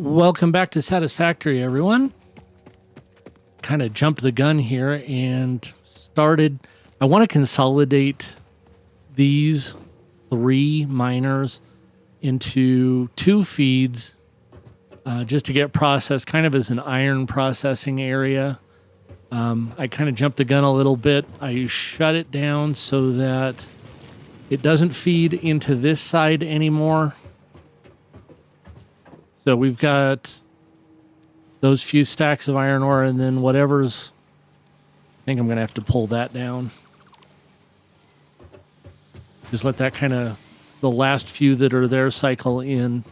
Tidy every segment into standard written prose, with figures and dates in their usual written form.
Welcome back to Satisfactory, everyone. Kind of jumped the gun here and started. I want to consolidate these 3 miners into 2 feeds just to get processed kind of as an iron processing area. I kind of jumped the gun a little bit. I shut it down so that it doesn't feed into this side anymore. So we've got those few stacks of iron ore, and then whatever's... I think I'm going to have to pull that down. Just let that kind of... the last few that are there cycle in.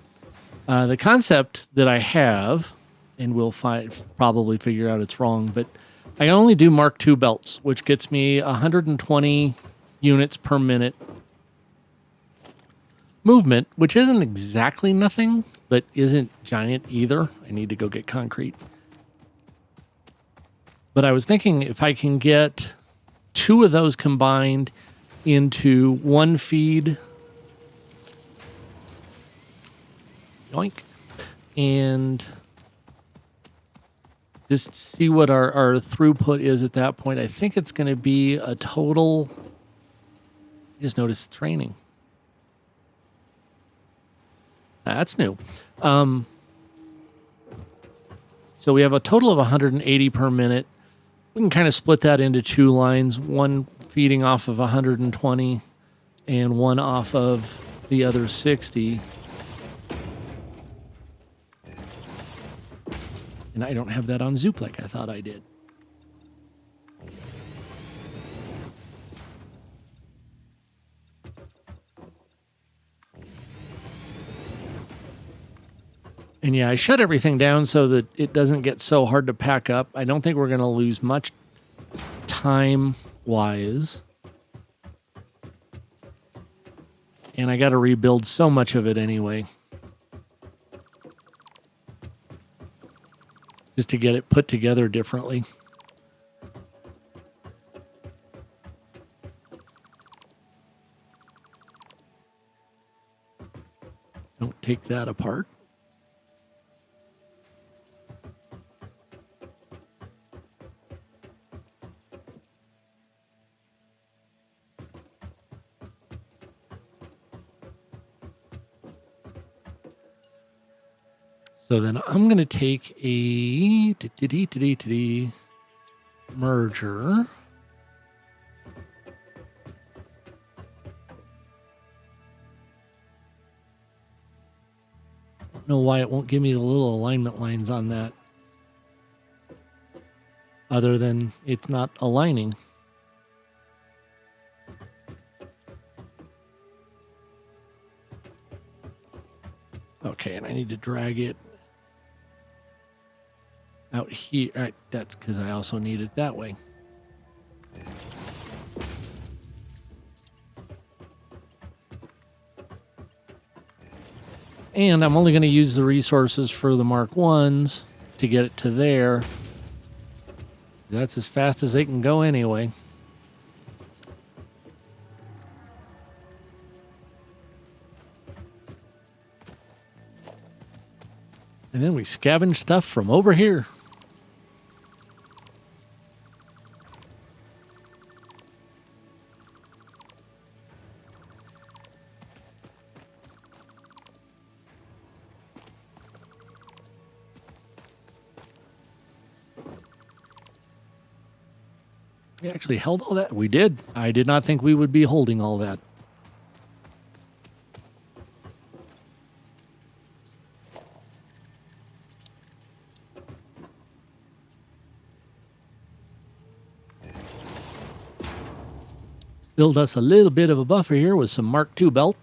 The concept that I have, and we'll probably figure out it's wrong, but I can only do Mark II belts, which gets me 120 units per minute movement, which isn't exactly nothing, but isn't giant either. I need to go get concrete. But I was thinking if I can get 2 of those combined into 1 feed, yoink, and just see what our throughput is at that point. I think it's going to be a total... I just noticed it's raining. That's new. So we have a total of 180 per minute. We can kind of split that into 2 lines, one feeding off of 120 and one off of the other 60. And I don't have that on Zoop like I thought I did. And yeah, I shut everything down so that it doesn't get so hard to pack up. I don't think we're going to lose much time-wise. And I got to rebuild so much of it anyway. Just to get it put together differently. Don't take that apart. So then I'm going to take a merger. I don't know why it won't give me the little alignment lines on that. Other than it's not aligning. Okay, and I need to drag it out here. All right, that's because I also need it that way. And I'm only going to use the resources for the Mark 1s to get it to there. That's as fast as they can go anyway. And then we scavenge stuff from over here. We actually held all that. We did. I did not think we would be holding all that. Build us a little bit of a buffer here with some Mark II belt.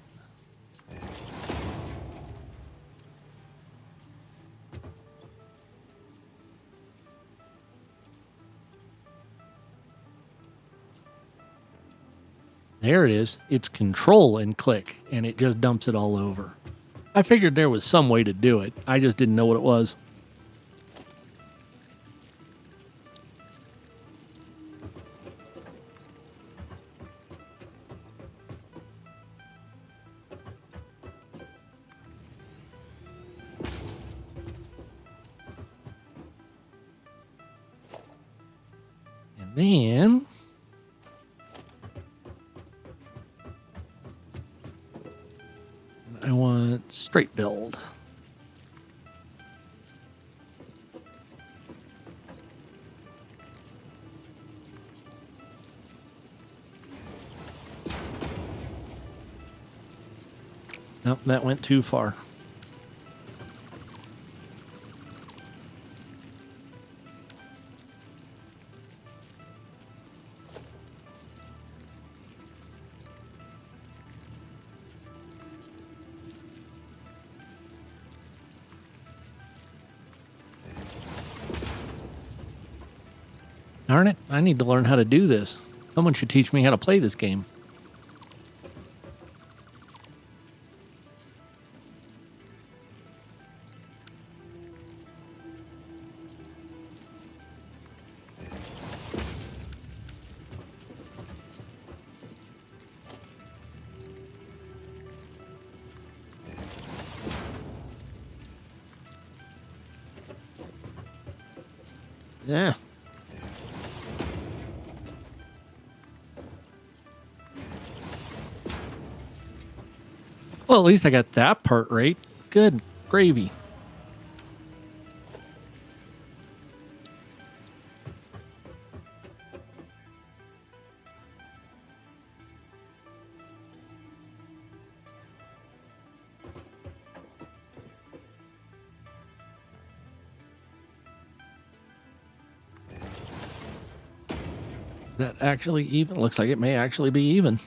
There it is. It's control and click, and it just dumps it all over. I figured there was some way to do it. I just didn't know what it was. Then I want straight build. Nope, that went too far. Darn it, I need to learn how to do this. Someone should teach me how to play this game. Yeah. Well, at least I got that part right. Good gravy. That actually even looks like it may actually be even.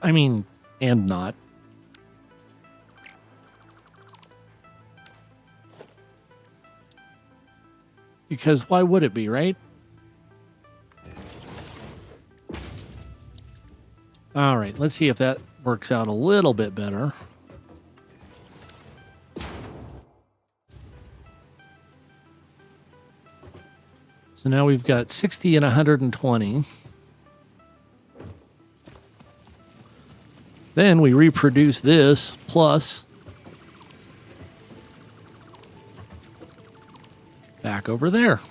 I mean, and not. Because why would it be, right? All right, let's see if that works out a little bit better. So now we've got 60 and 120. Then we reproduce this plus back over there.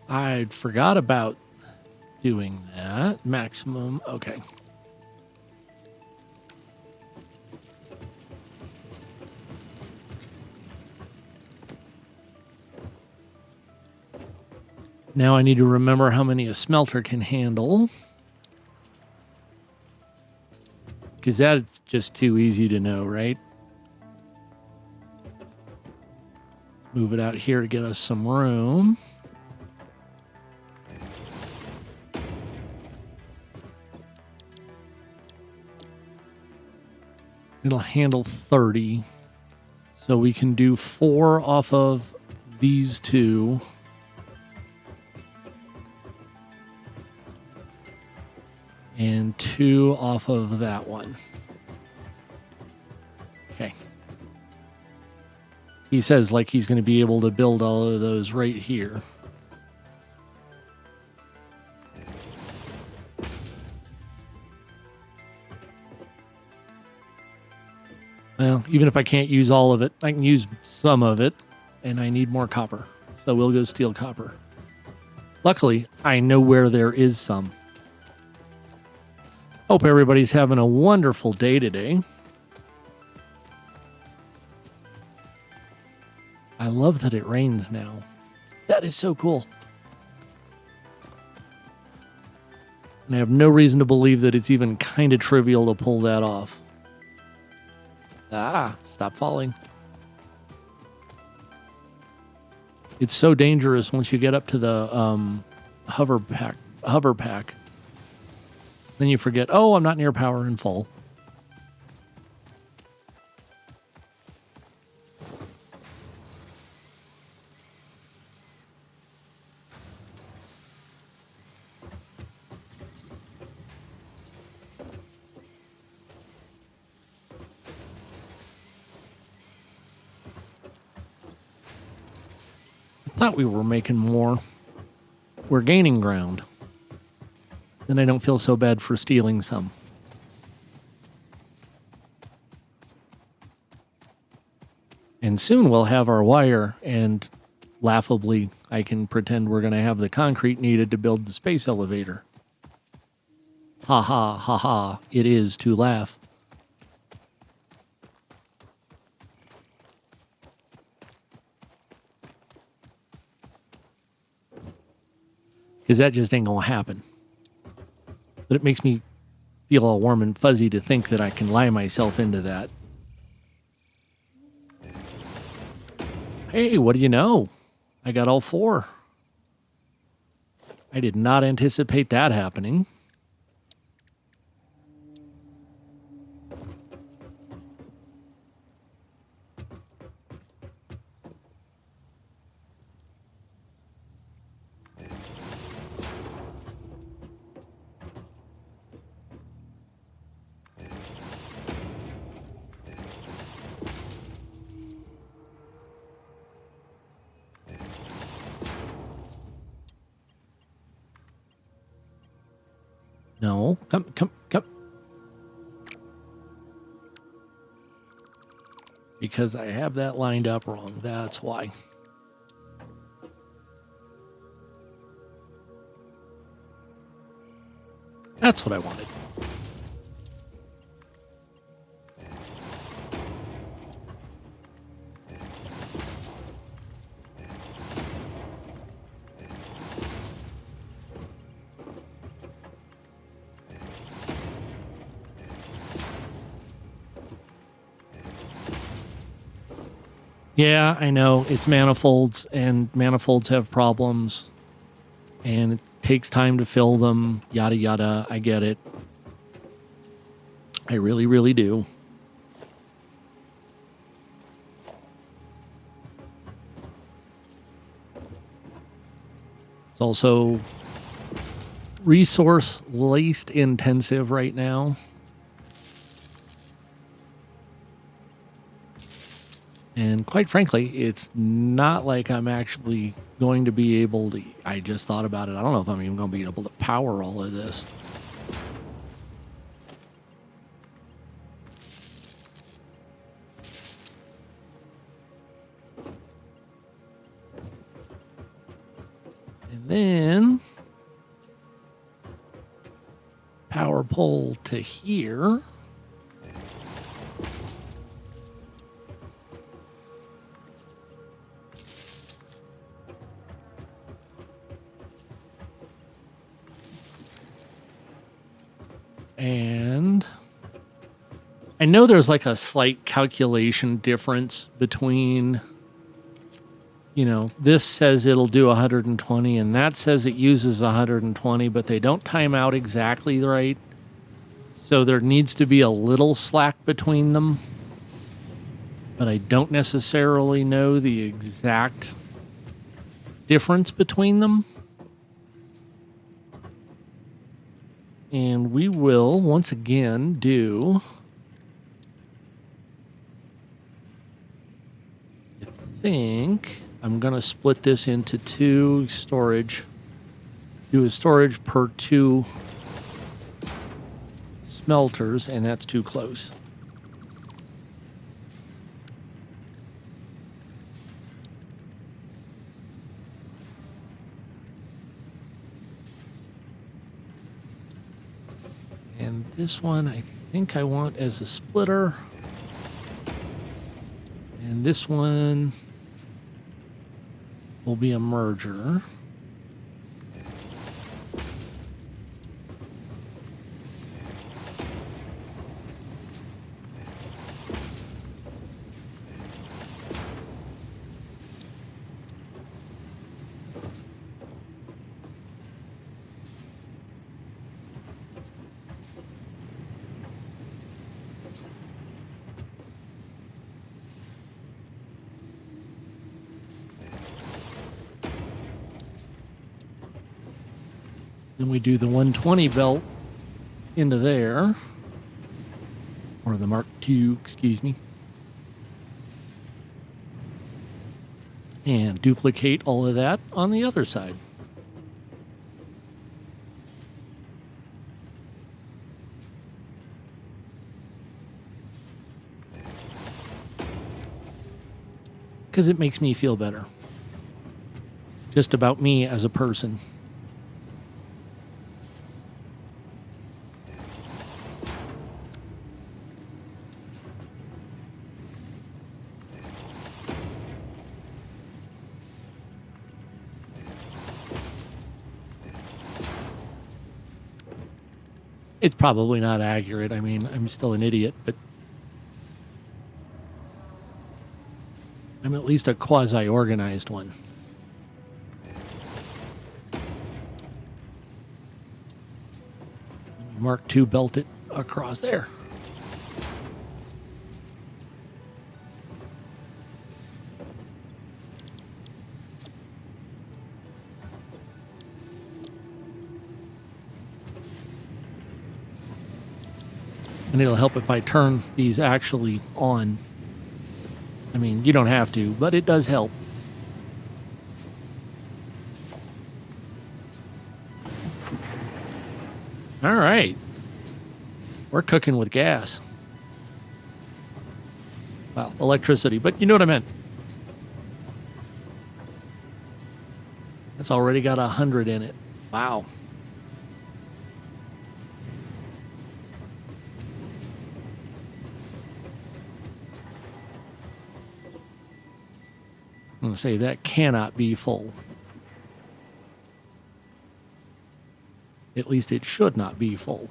I forgot about doing that. Maximum. Okay. Now I need to remember how many a smelter can handle. Because that's just too easy to know, right? Move it out here to get us some room. It'll handle 30. So we can do 4 off of these two. And 2 off of that one. Okay. He says like he's going to be able to build all of those right here. Well, even if I can't use all of it, I can use some of it, and I need more copper. So we'll go steal copper. Luckily, I know where there is some. Hope everybody's having a wonderful day today. I love that it rains now. That is so cool. And I have no reason to believe that it's even kind of trivial to pull that off. Ah, stop falling. It's so dangerous once you get up to the hover pack. Then you forget, oh, I'm not near power and fall. thought we were making more. We're gaining ground. Then I don't feel so bad for stealing some. And soon we'll have our wire, and laughably, I can pretend we're going to have the concrete needed to build the space elevator. Ha ha, ha ha, it is to laugh. Because that just ain't going to happen. But it makes me feel all warm and fuzzy to think that I can lie myself into that. Hey, what do you know? I got all 4. I did not anticipate that happening. No, come. Because I have that lined up wrong. That's why. That's what I wanted. Yeah, I know. It's manifolds, and manifolds have problems, and it takes time to fill them, yada, yada. I get it. I really, really do. It's also resource least intensive right now. And quite frankly, it's not like I'm actually going to be able to... I just thought about it. I don't know if I'm even going to be able to power all of this. And then... power pole to here... And I know there's like a slight calculation difference between, you know, this says it'll do 120 and that says it uses 120, but they don't time out exactly right. So there needs to be a little slack between them. But I don't necessarily know the exact difference between them. And we will, once again, do... I think I'm going to split this into 2 storage. Do a storage per 2 smelters, and that's too close. And this one I think I want as a splitter. And this one will be a merger. Then we do the 120 belt into there. Or the Mark II, excuse me. And duplicate all of that on the other side. Because it makes me feel better. Just about me as a person. It's probably not accurate. I mean, I'm still an idiot, but I'm at least a quasi-organized one. Mark II belt it across there. And it'll help if I turn these actually on. I mean, you don't have to, but it does help. All right. We're cooking with gas. Well, electricity, but you know what I meant. It's already got 100 in it. Wow. I'm going to say that cannot be full. At least it should not be full.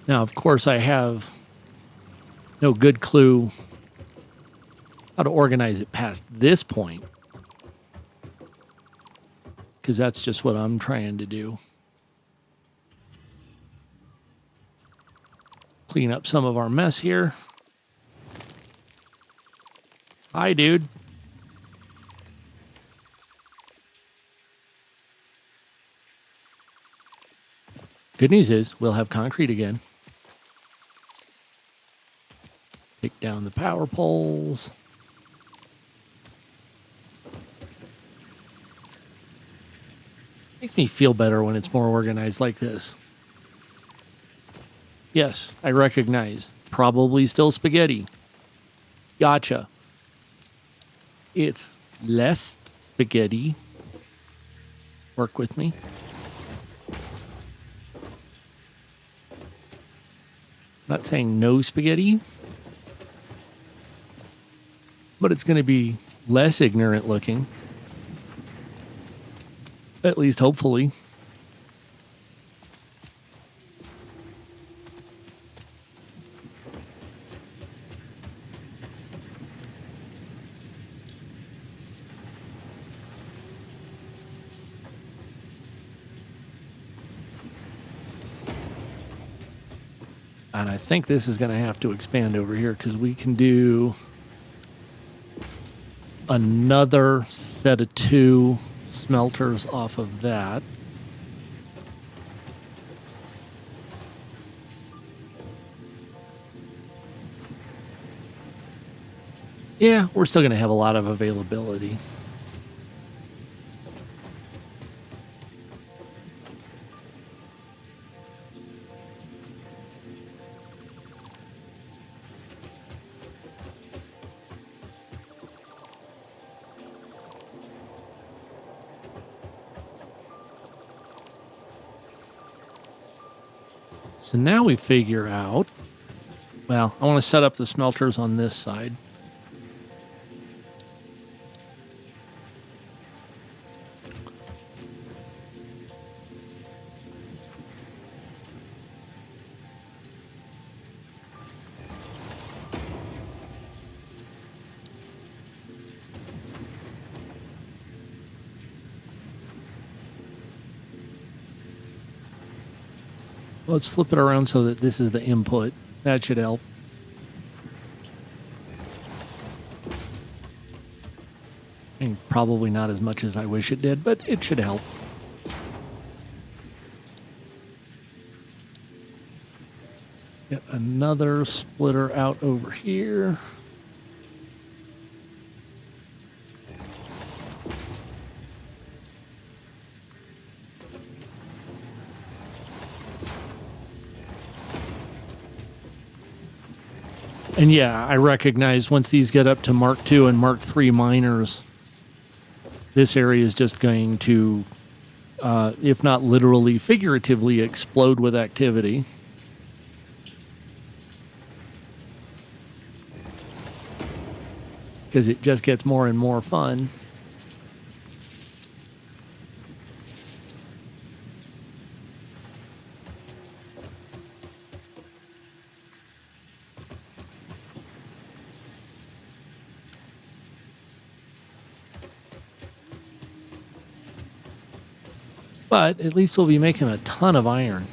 Now, of course, I have no good clue how to organize it past this point, because that's just what I'm trying to do. Clean up some of our mess here. Hi, dude. Good news is we'll have concrete again. Take down the power poles. Makes me feel better when it's more organized like this. Yes, I recognize. Probably still spaghetti. Gotcha. It's less spaghetti. Work with me. Not saying no spaghetti, but it's going to be less ignorant looking. At least hopefully. And I think this is going to have to expand over here because we can do another set of 2 smelters off of that. Yeah, we're still going to have a lot of availability. So now we figure out, well, I want to set up the smelters on this side. Let's flip it around so that this is the input. That should help. And probably not as much as I wish it did, but it should help. Get another splitter out over here. And yeah, I recognize once these get up to Mark II and Mark III miners, this area is just going to, if not literally, figuratively explode with activity. Because it just gets more and more fun. But at least we'll be making a ton of iron.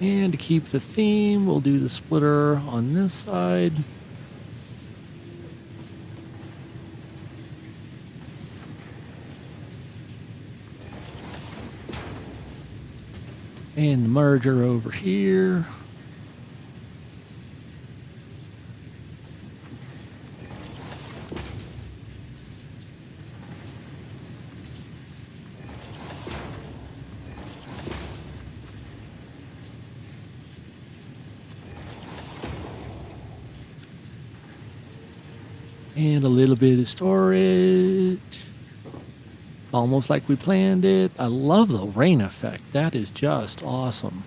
And to keep the theme, we'll do the splitter on this side. And the merger over here. And a little bit of storage. Almost like we planned it. I love the rain effect. That is just awesome.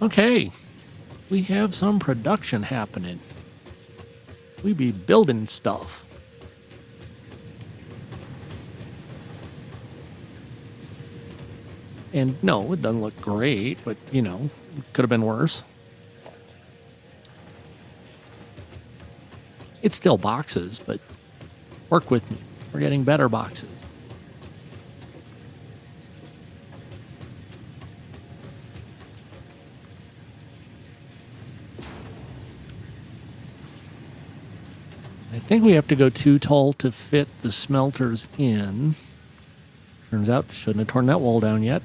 Okay. We have some production happening. We be building stuff. And no, it doesn't look great, but, you know, it could have been worse. It's still boxes, but work with me. We're getting better boxes. I think we have to go too tall to fit the smelters in. Turns out, shouldn't have torn that wall down yet.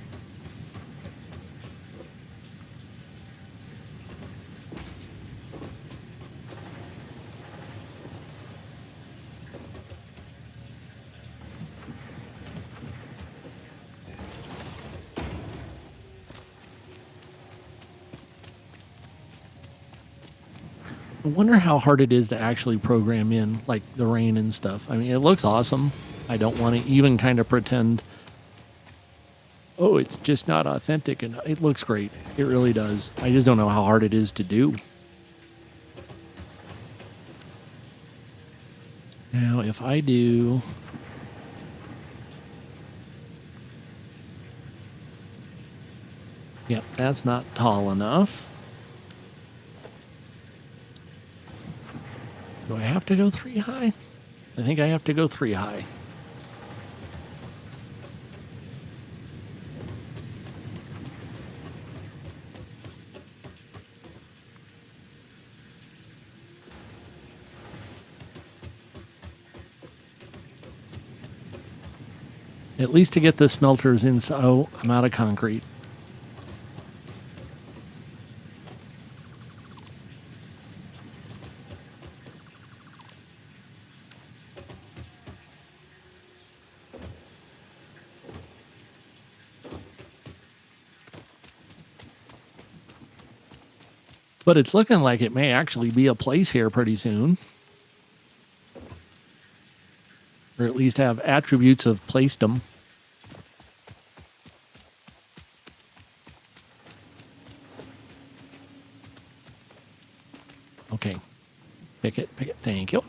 I wonder how hard it is to actually program in, like, the rain and stuff. I mean, it looks awesome. I don't want to even kind of pretend, oh, it's just not authentic. And it looks great. It really does. I just don't know how hard it is to do. Now, if I do... Yep, that's not tall enough. Do I have to go 3 high? I think I have to go 3 high. At least to get the smelters in. Oh, I'm out of concrete. But it's looking like it may actually be a place here pretty soon. Or at least have attributes of placedom. Okay. Pick it. Thank you.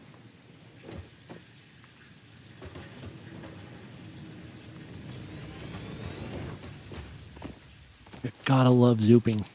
You gotta love zooping.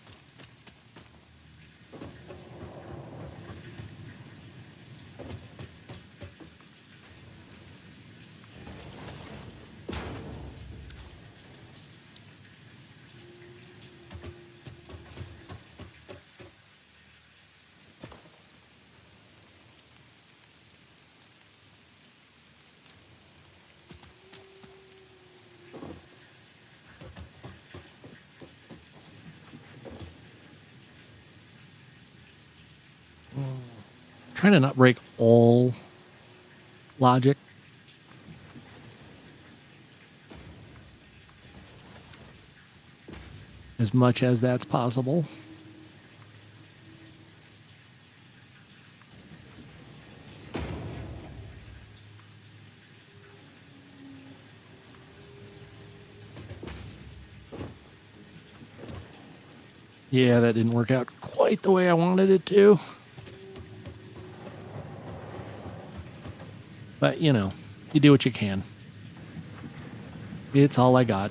trying to not break all logic. As much as that's possible. Yeah, that didn't work out quite the way I wanted it to. But, you know, you do what you can. It's all I got.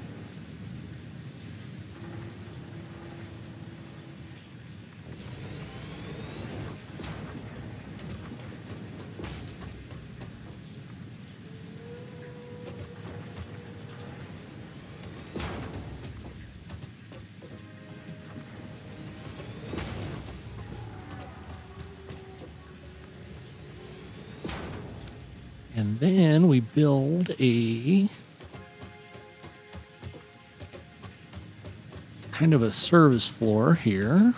And then we build a kind of a service floor here.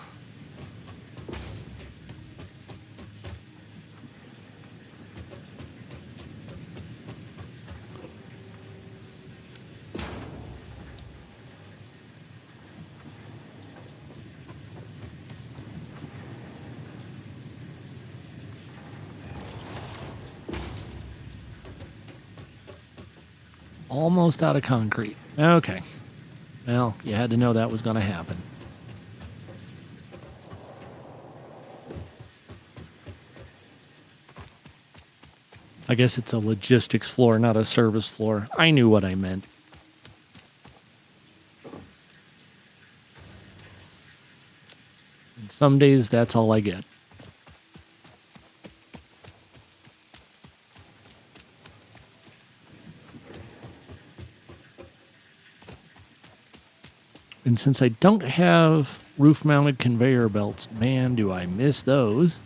Almost out of concrete. Okay. Well, you had to know that was going to happen. I guess it's a logistics floor, not a service floor. I knew what I meant. And some days, that's all I get. And since I don't have roof-mounted conveyor belts, man, do I miss those.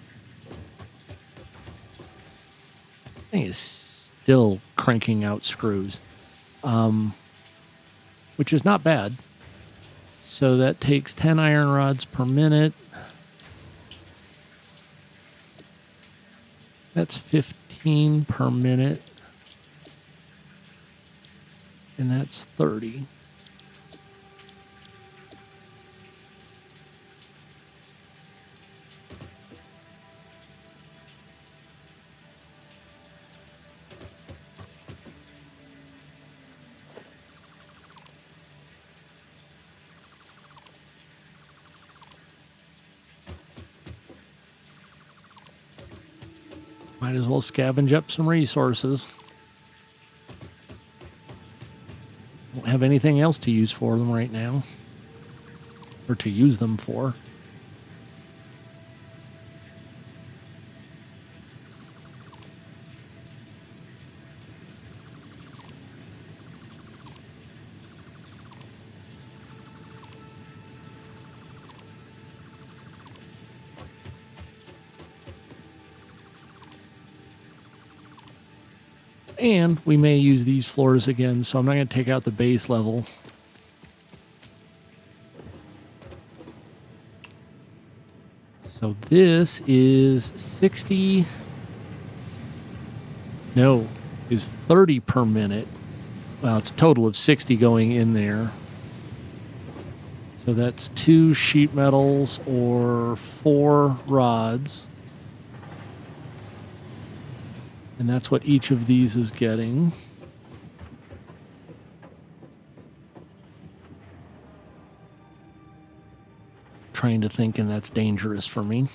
Thing is still cranking out screws, which is not bad. So that takes 10 iron rods per minute. That's 15 per minute. And that's 30. Might as well scavenge up some resources. Don't have anything else to use for them right now. Or to use them for. And we may use these floors again, so I'm not going to take out the base level. So this is 60. No, is 30 per minute. Well, it's a total of 60 going in there. So that's 2 sheet metals or 4 rods. And that's what each of these is getting. Trying to think, and that's dangerous for me.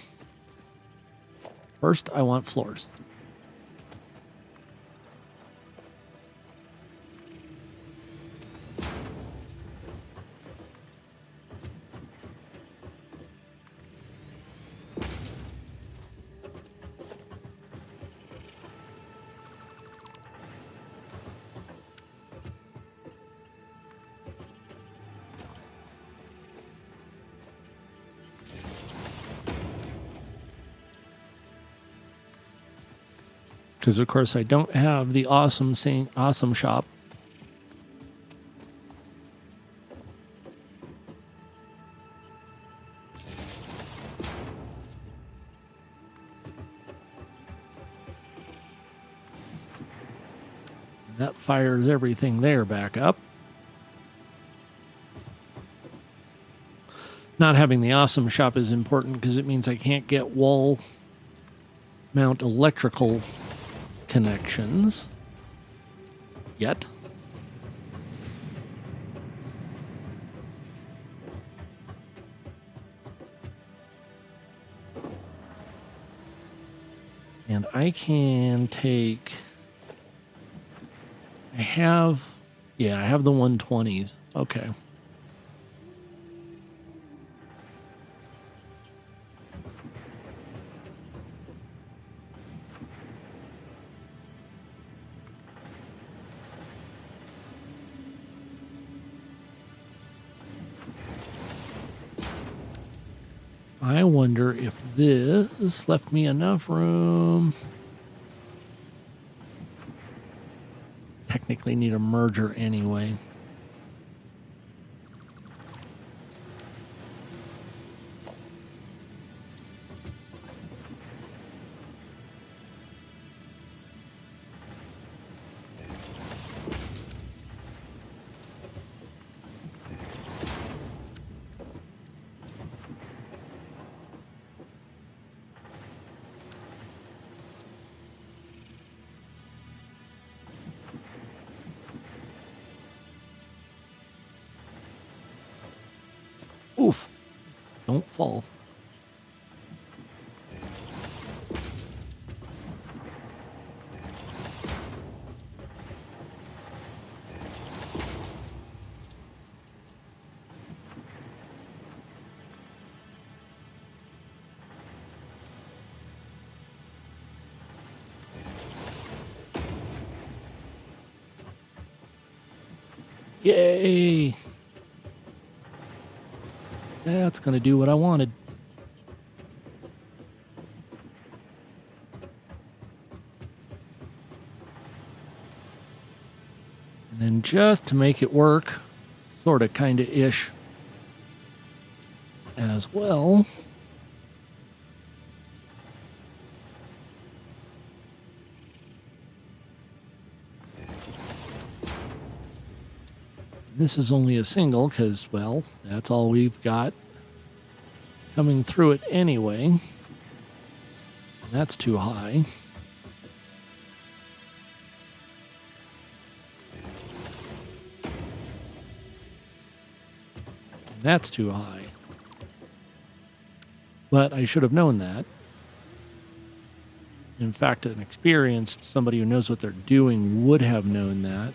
First, I want floors. Because, of course, I don't have the awesome shop. That fires everything there back up. Not having the awesome shop is important because it means I can't get wall mount electrical connections yet. And I can take... I have the 120s. Okay. I wonder if this left me enough room. Technically need a merger anyway. Oof. Don't fall. Yay! That's going to do what I wanted. And then just to make it work, sort of, kind of ish as well. This is only a single because, well, that's all we've got coming through it anyway. That's too high. That's too high. But I should have known that. In fact, an experienced somebody who knows what they're doing would have known that.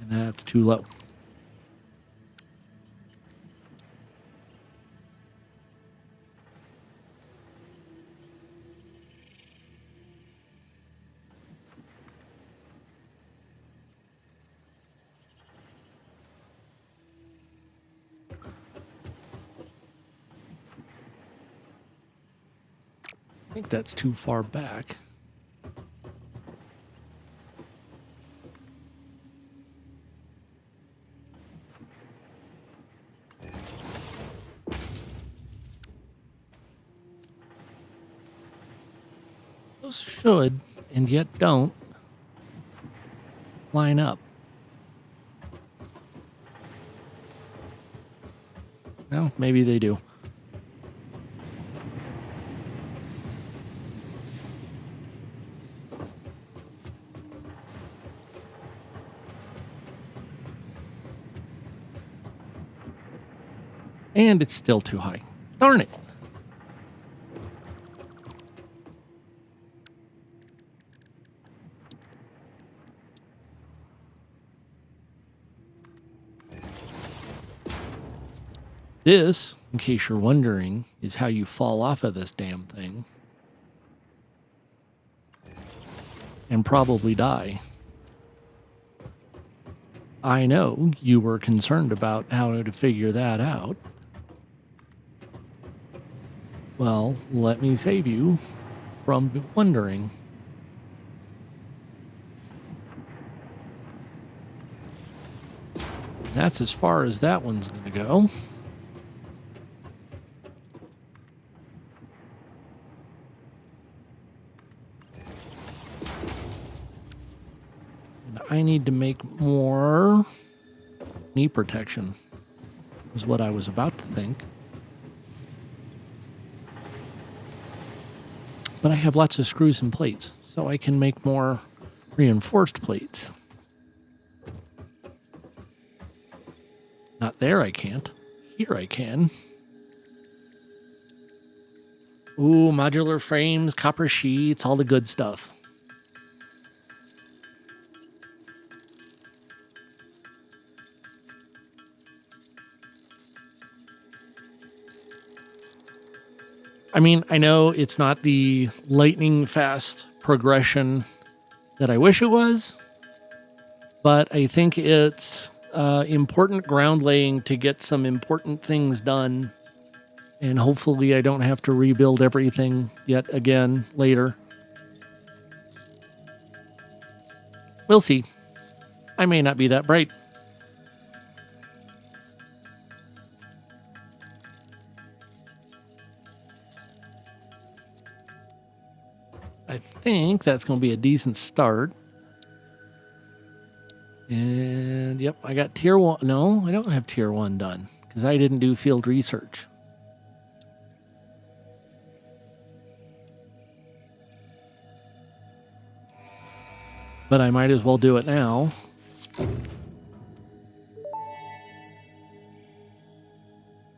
And that's too low. I think that's too far back. Those should, and yet don't, line up. No, maybe they do. And it's still too high. Darn it. This, in case you're wondering, is how you fall off of this damn thing. And probably die. I know you were concerned about how to figure that out. Well, let me save you from wondering. That's as far as that one's going to go. And I need to make more knee protection, is what I was about to think. But I have lots of screws and plates, so I can make more reinforced plates. Not there, I can't. Here I can. Ooh, modular frames, copper sheets, all the good stuff. I mean, I know it's not the lightning fast progression that I wish it was, but I think it's important ground laying to get some important things done, and hopefully I don't have to rebuild everything yet again later. We'll see. I may not be that bright. I think that's going to be a decent start. And yep, I got tier 1. No, I don't have tier 1 done because I didn't do field research. But I might as well do it now.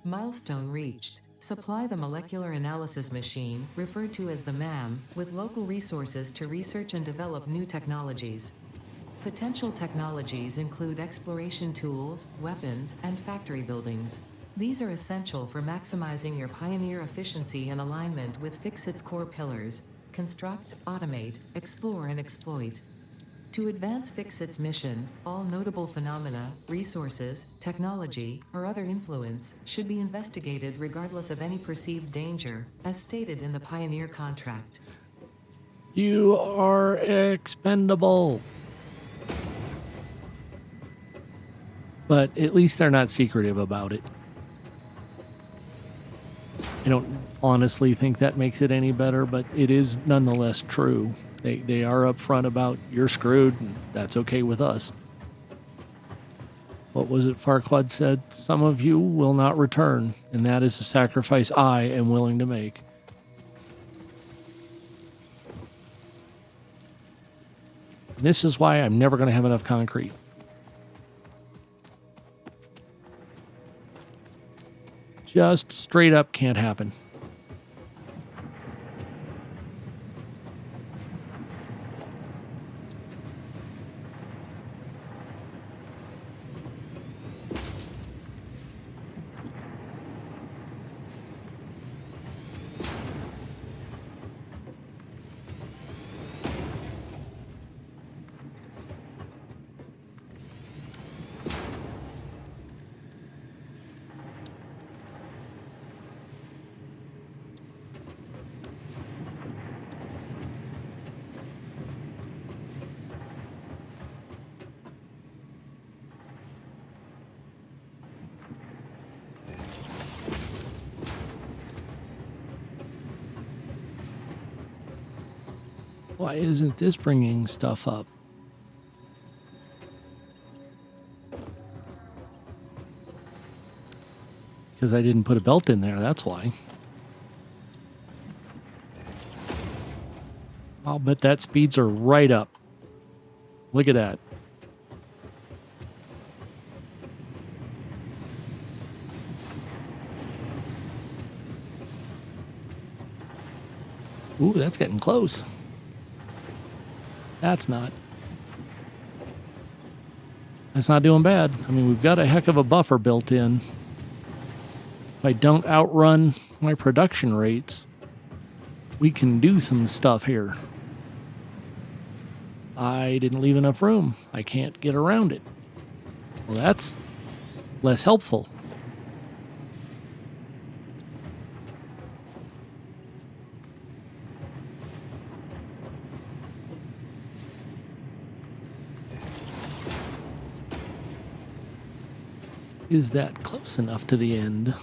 Milestone reached. Supply the molecular analysis machine, referred to as the MAM, with local resources to research and develop new technologies. Potential technologies include exploration tools, weapons, and factory buildings. These are essential for maximizing your Pioneer efficiency and alignment with Fixit's core pillars: construct, automate, explore, and exploit. To advance Fixit's mission, all notable phenomena, resources, technology, or other influence should be investigated regardless of any perceived danger, as stated in the Pioneer contract. You are expendable. But at least they're not secretive about it. I don't honestly think that makes it any better, but it is nonetheless true. They are upfront about you're screwed, and that's okay with us. What was it Farquaad said? Some of you will not return, and that is a sacrifice I am willing to make. And this is why I'm never going to have enough concrete. Just straight up can't happen. Why isn't this bringing stuff up? Because I didn't put a belt in there, that's why. I'll bet that speeds are right up. Look at that. Ooh, that's getting close. That's not doing bad. I mean, we've got a heck of a buffer built in. If I don't outrun my production rates, we can do some stuff here. I didn't leave enough room. I can't get around it. Well, that's less helpful. Is that close enough to the end?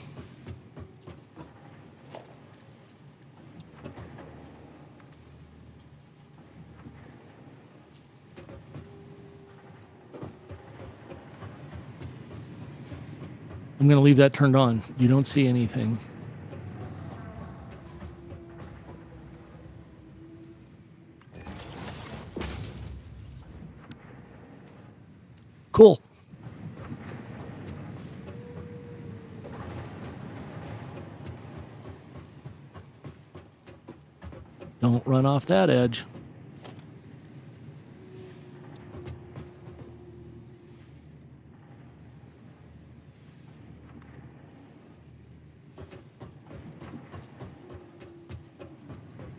I'm going to leave that turned on. You don't see anything. Cool. Don't run off that edge.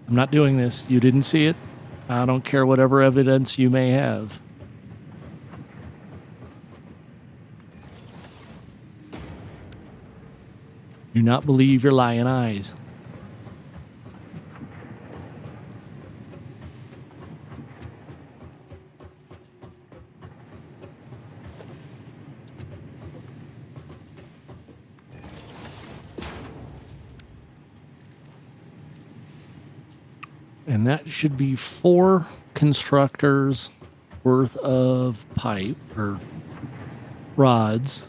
I'm not doing this. You didn't see it. I don't care whatever evidence you may have. Do not believe your lying eyes. And that should be 4 constructors worth of pipe or rods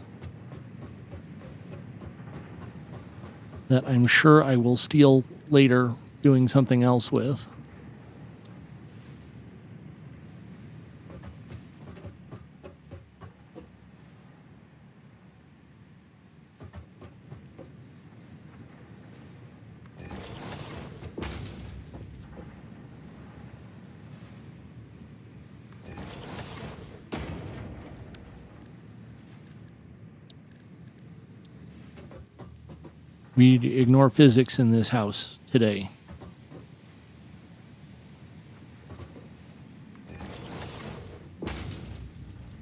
that I'm sure I will steal later doing something else with. We ignore physics in this house today.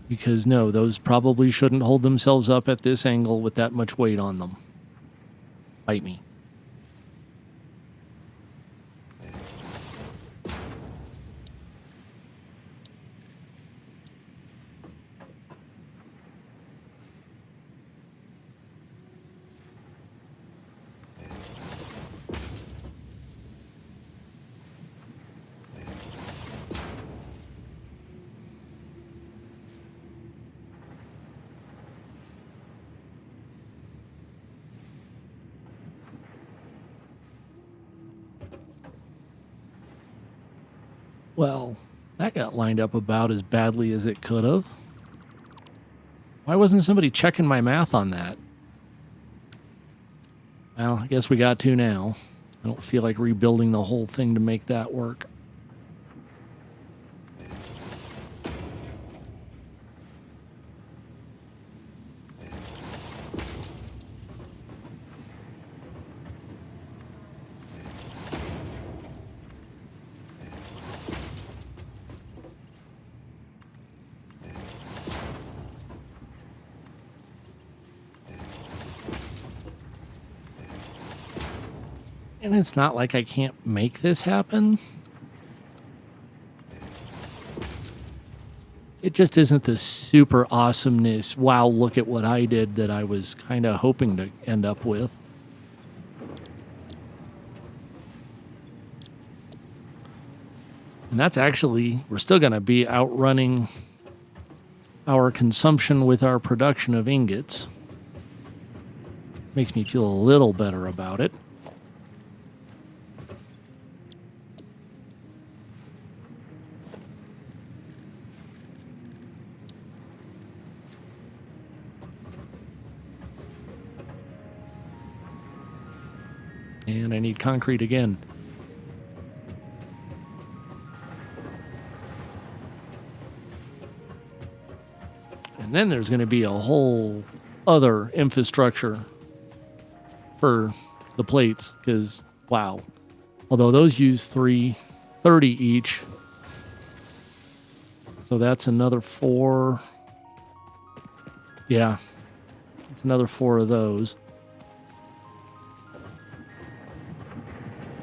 Because no, those probably shouldn't hold themselves up at this angle with that much weight on them. Bite me. Well, that got lined up about as badly as it could have. Why wasn't somebody checking my math on that? Well, I guess we got to now. I don't feel like rebuilding the whole thing to make that work. And it's not like I can't make this happen. It just isn't the super awesomeness, wow, look at what I did that I was kind of hoping to end up with. And that's actually, we're still going to be outrunning our consumption with our production of ingots. Makes me feel a little better about it. And I need concrete again. And then there's going to be a whole other infrastructure for the plates, because, wow. Although those use 330 each. So that's another 4. Yeah. It's another 4 of those.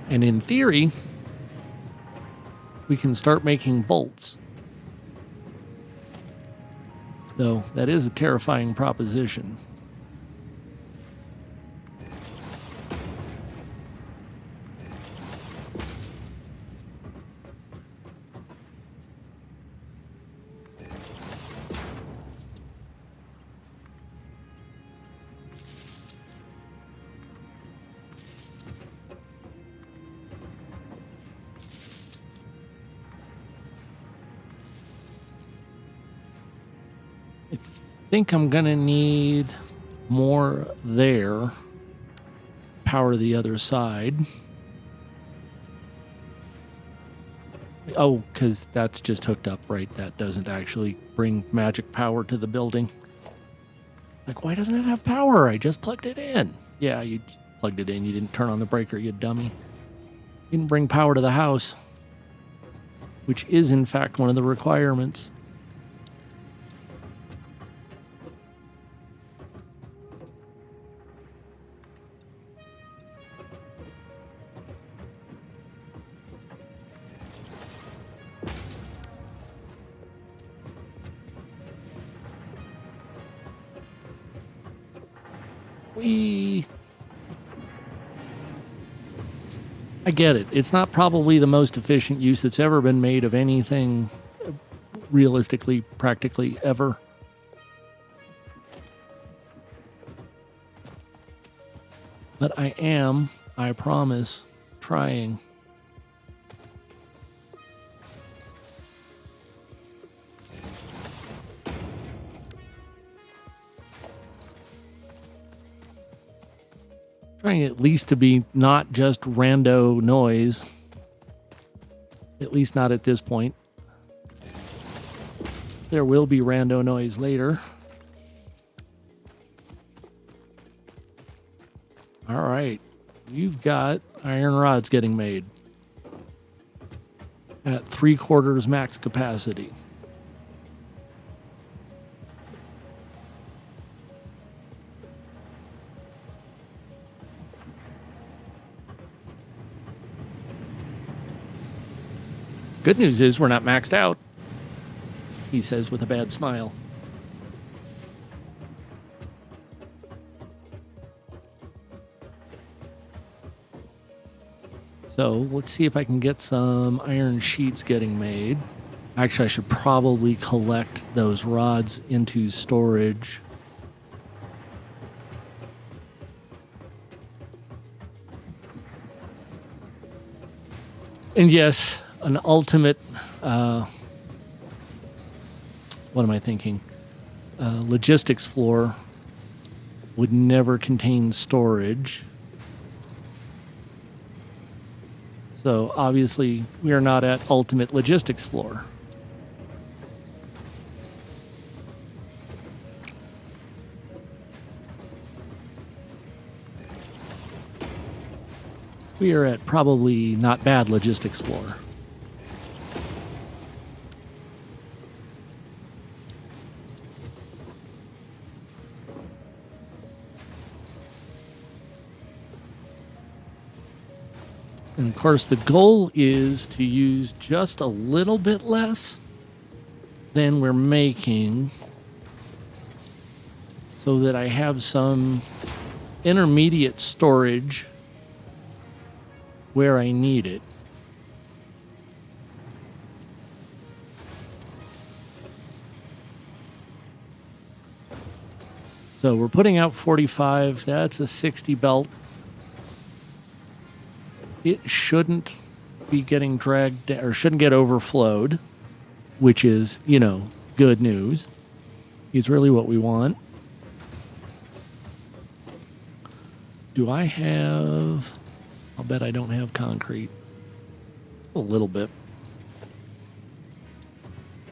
And in theory, we can start making bolts. Though that is a terrifying proposition. I think I'm going to need more there. Power the other side. Oh, because that's just hooked up, right? That doesn't actually bring magic power to the building. Like, why doesn't it have power? I just plugged it in. Yeah, you plugged it in. You didn't turn on the breaker, you dummy. You didn't bring power to the house, which is, in fact, one of the requirements. I get it. It's not probably the most efficient use that's ever been made of anything realistically, practically ever. But I am, I promise, trying. Trying at least to be not just rando noise. At least not at this point. There will be rando noise later. All right. You've got iron rods getting made at 3/4 max capacity. Good news is we're not maxed out, he says with a bad smile. So let's see if I can get some iron sheets getting made. Actually, I should probably collect those rods into storage. And yes, an ultimate, what am I thinking? Logistics floor would never contain storage. So obviously we are not at ultimate logistics floor. We are at probably not bad logistics floor. And of course, the goal is to use just a little bit less than we're making so that I have some intermediate storage where I need it. So we're putting out 45. That's a 60 belt. It shouldn't be getting dragged or shouldn't get overflowed, which is, good news. Is really what we want. Do I have... I'll bet I don't have concrete. A little bit.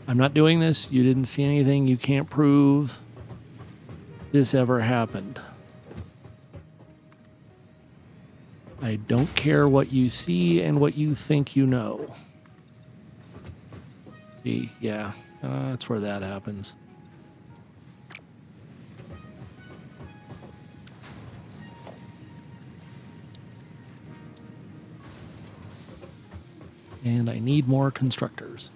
I'm not doing this. You didn't see anything. You can't prove this ever happened. I don't care what you see and what you think you know. See, yeah, that's where that happens. And I need more constructors.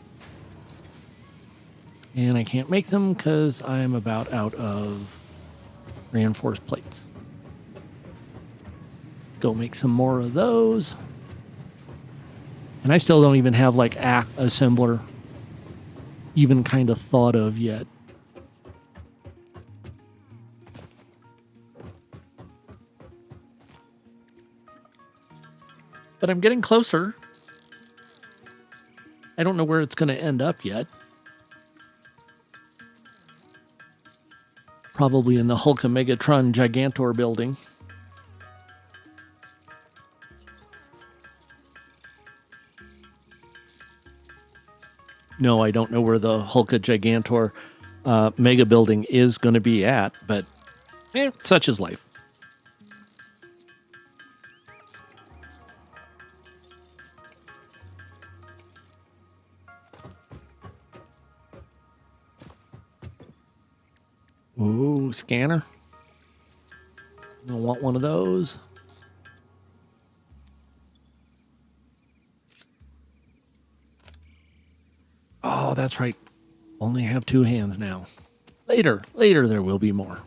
And I can't make them because I'm about out of reinforced plates. Go make some more of those. And I still don't even have like assembler even kind of thought of yet. But I'm getting closer. I don't know where it's going to end up yet. Probably in the Hulk Megatron Gigantor building. No, I don't know where the Hulka Gigantor mega building is going to be at, but such is life. Ooh, scanner. I want one of those. Oh, that's right. Only have 2 hands now. Later there will be more.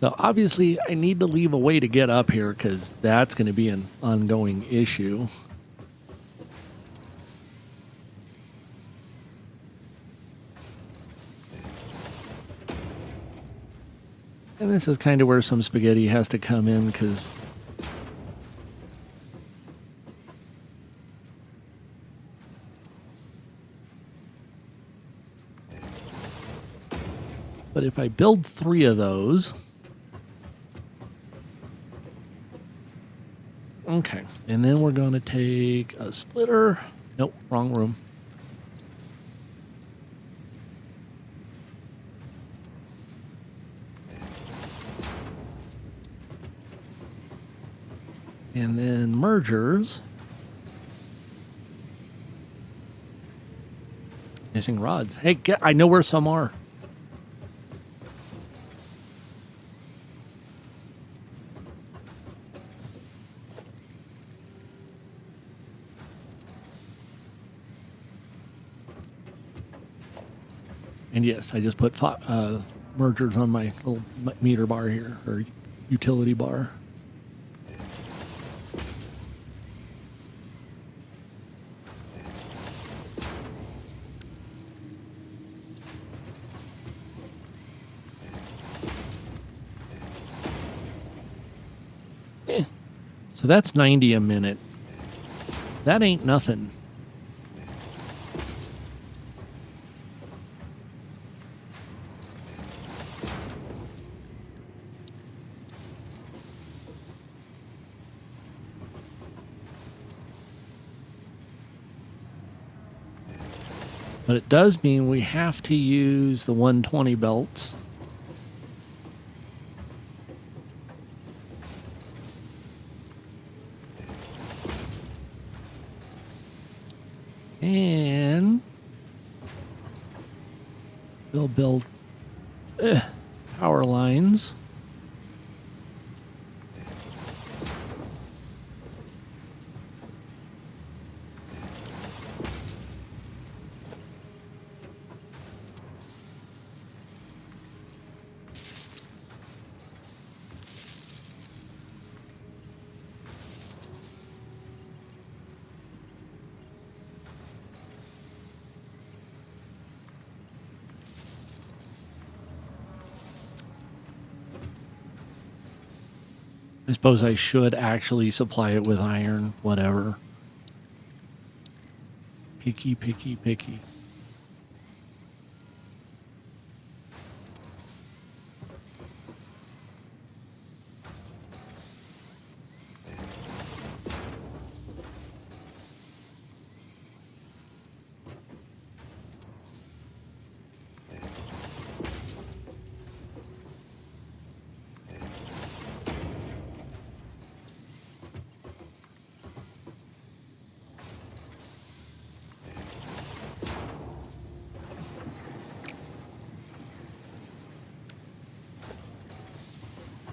So obviously I need to leave a way to get up here because that's going to be an ongoing issue. And this is kind of where some spaghetti has to come in because but if I build 3 of those, okay, and then we're going to take a splitter. Nope, wrong room. And then mergers. Missing rods. Hey, I know where some are. And yes, I just put mergers on my little meter bar here, or utility bar. So that's 90 a minute. That ain't nothing. But it does mean we have to use the 120 belts. And they'll build power lines. I suppose I should actually supply it with iron, whatever. Picky, picky, picky.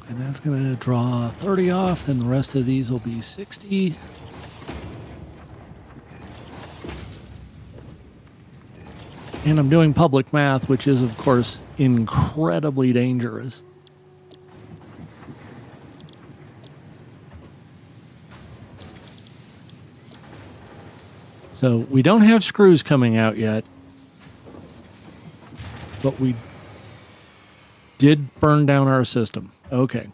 And that's going to draw 30 off, then the rest of these will be 60. And I'm doing public math, which is, of course, incredibly dangerous. So we don't have screws coming out yet, but we did burn down our system. Okay.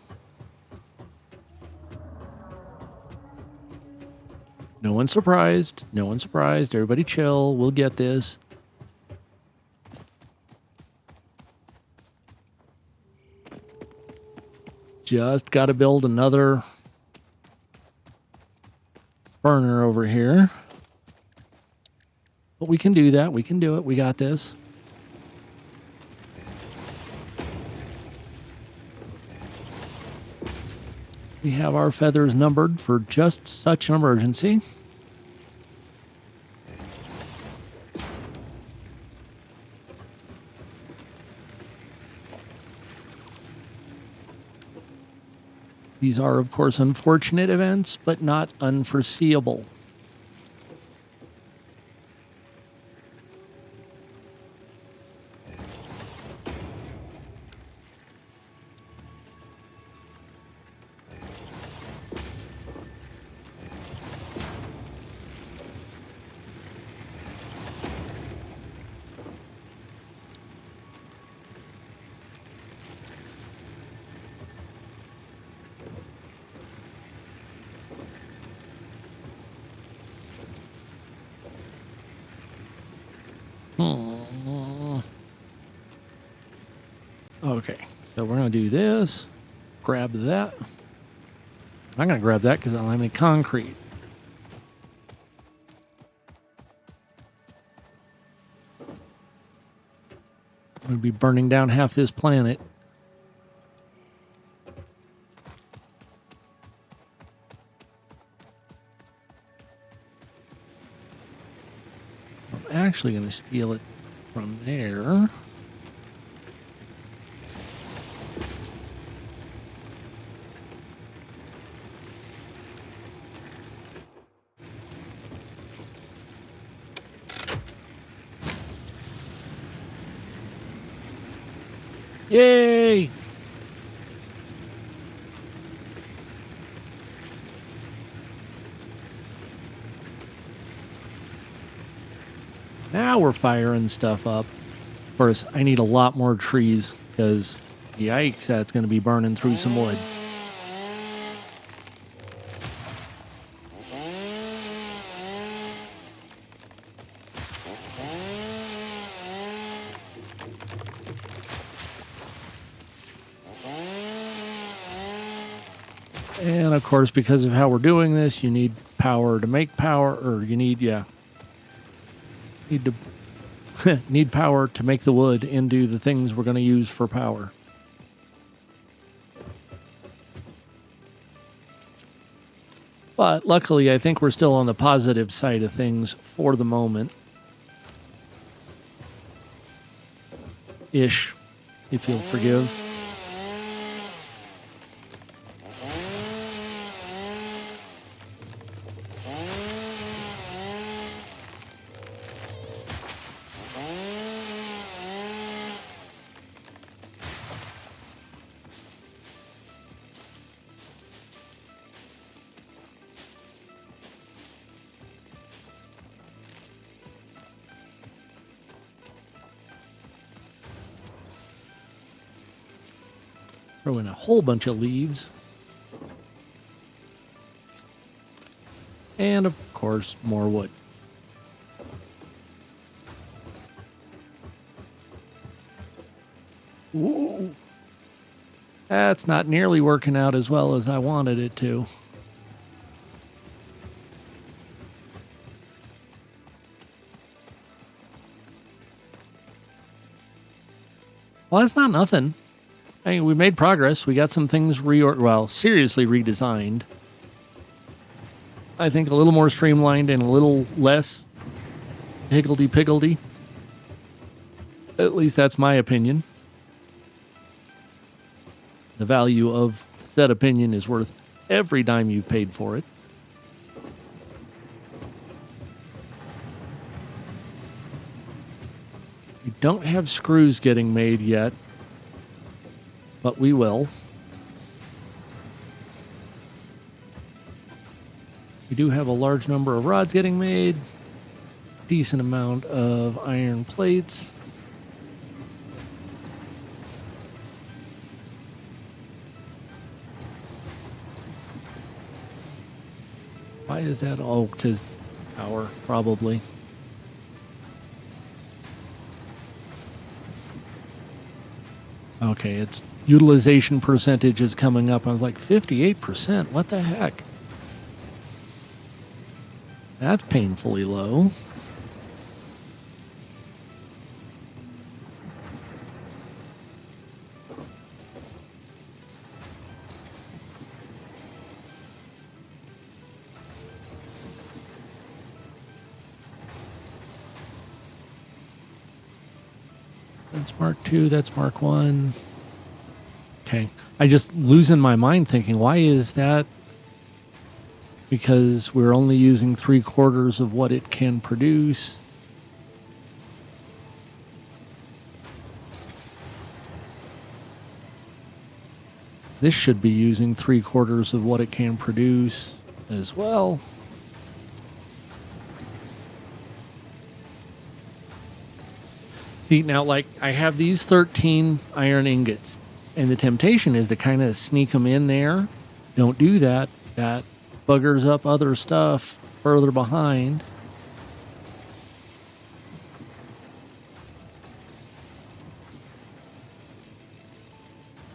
No one's surprised. No one's surprised. Everybody chill. We'll get this. Just got to build another burner over here. But we can do that. We can do it. We got this. We have our feathers numbered for just such an emergency. These are, of course, unfortunate events, but not unforeseeable. Okay, so we're going to do this. Grab that. I'm going to grab that because I don't have any concrete. I'm going to be burning down half this planet. I'm actually going to steal it from there. Yay! Now we're firing stuff up. Of course, I need a lot more trees because, yikes, that's going to be burning through some wood. And of course, because of how we're doing this, you need power to make power, or you need, need to need power to make the wood into the things we're going to use for power. But luckily, I think we're still on the positive side of things for the moment. Ish, if you'll forgive. Throw in a whole bunch of leaves. And, of course, more wood. Ooh. That's not nearly working out as well as I wanted it to. Well, that's not nothing. I mean, we made progress. We got some things seriously redesigned. I think a little more streamlined and a little less higgledy-piggledy. At least that's my opinion. The value of said opinion is worth every dime you've paid for it. We don't have screws getting made yet, but we will. We do have a large number of rods getting made, decent amount of iron plates. Why is that? Oh, because power, probably. Okay, its utilization percentage is coming up. I was like, 58%? What the heck? That's painfully low. That's Mark II, that's Mark I. Okay. I just losing my mind thinking, why is that? Because we're only using 3/4 of what it can produce. This should be using 3/4 of what it can produce as well. See, now, like, I have these 13 iron ingots, and the temptation is to kind of sneak them in there. Don't do that. That buggers up other stuff further behind.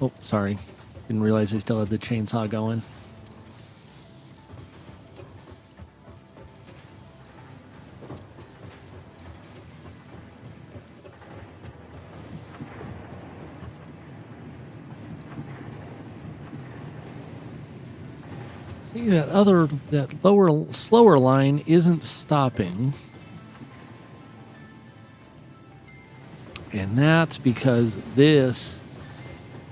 Oh, sorry. Didn't realize I still had the chainsaw going. See, that slower line isn't stopping. And that's because this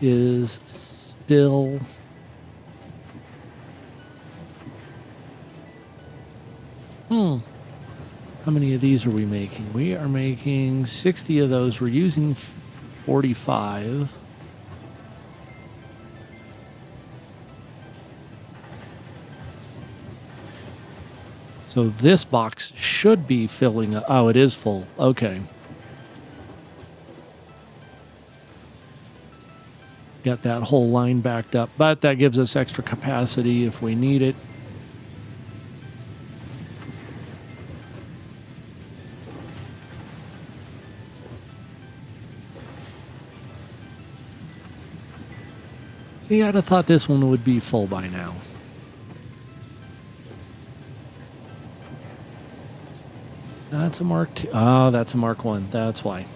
is still... How many of these are we making? We are making 60 of those. We're using 45. So this box should be filling up. Oh, it is full. Okay. Got that whole line backed up, but that gives us extra capacity if we need it. See, I'd have thought this one would be full by now. That's a Mark II. Oh, that's a Mark I. That's why.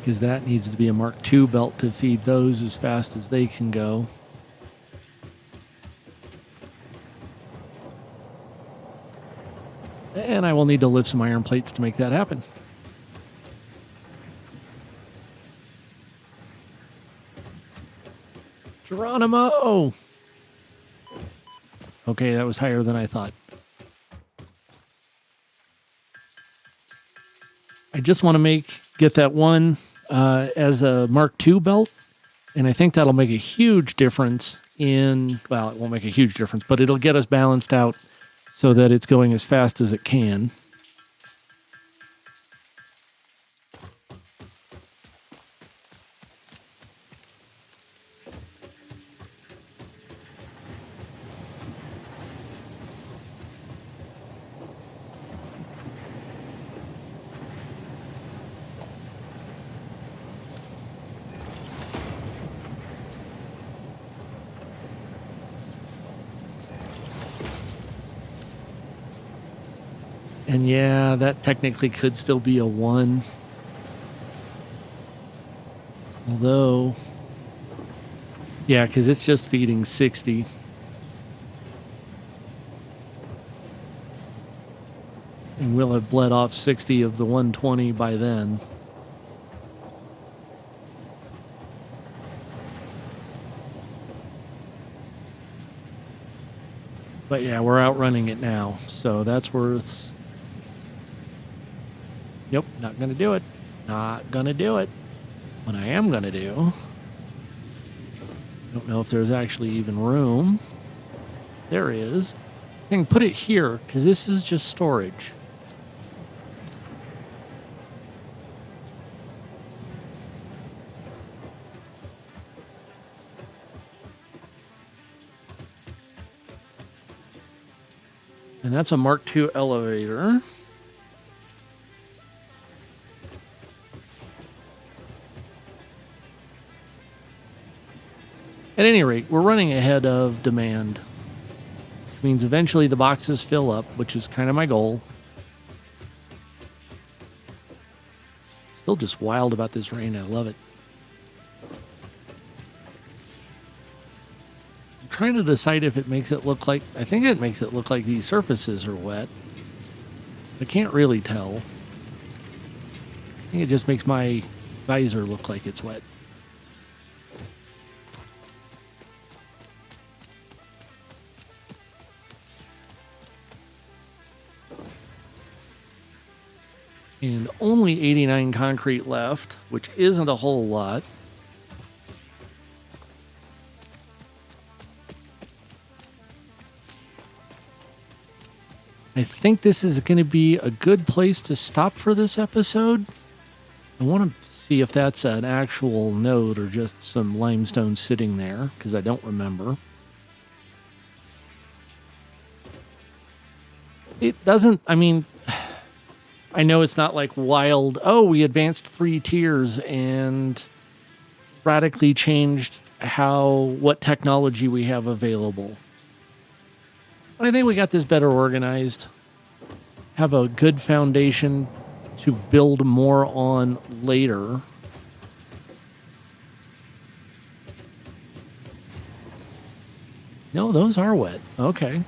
Because that needs to be a Mark II belt to feed those as fast as they can go. And I will need to lift some iron plates to make that happen. Geronimo! Okay, that was higher than I thought. I just want to get that one as a Mark II belt, and I think that'll make a huge difference well, it won't make a huge difference, but it'll get us balanced out so that it's going as fast as it can. And yeah, that technically could still be a 1. Although, yeah, because it's just feeding 60. And we'll have bled off 60 of the 120 by then. But yeah, we're outrunning it now. So that's worth... Yep, not going to do it. Not going to do it. What I am going to do... Don't know if there's actually even room. There is. I can put it here, because this is just storage. And that's a Mark II elevator. At any rate, we're running ahead of demand. Which means eventually the boxes fill up, which is kind of my goal. Still just wild about this rain. I love it. I'm trying to decide if it makes it look like... I think it makes it look like these surfaces are wet. I can't really tell. I think it just makes my visor look like it's wet. And only 89 concrete left, which isn't a whole lot. I think this is going to be a good place to stop for this episode. I want to see if that's an actual node or just some limestone sitting there, because I don't remember. It doesn't, I mean... I know it's not like wild, oh, we advanced 3 tiers and radically changed what technology we have available. But I think we got this better organized. Have a good foundation to build more on later. No, those are wet. Okay.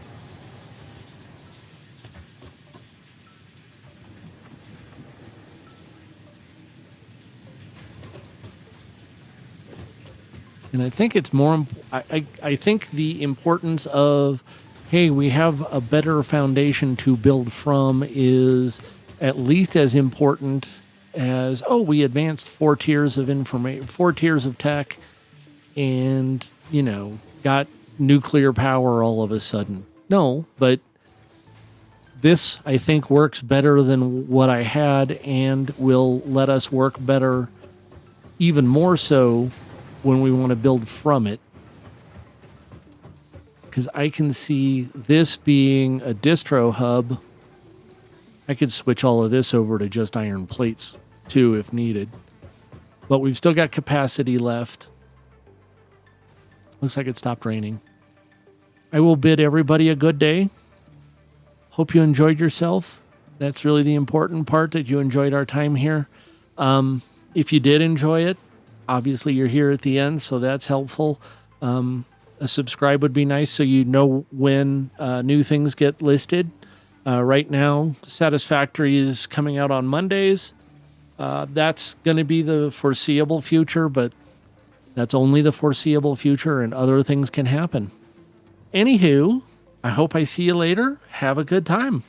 And I think it's more, I think the importance of, hey, we have a better foundation to build from is at least as important as, oh, we advanced 4 tiers of information, 4 tiers of tech, and, you know, got nuclear power all of a sudden. No, but this, I think, works better than what I had and will let us work better, even more so when we want to build from it. Because I can see this being a distro hub. I could switch all of this over to just iron plates too if needed. But we've still got capacity left. Looks like it stopped raining. I will bid everybody a good day. Hope you enjoyed yourself. That's really the important part, that you enjoyed our time here. If you did enjoy it, obviously, you're here at the end, so that's helpful. A subscribe would be nice so you know when new things get listed. Right now, Satisfactory is coming out on Mondays. That's going to be the foreseeable future, but that's only the foreseeable future, and other things can happen. Anywho, I hope I see you later. Have a good time.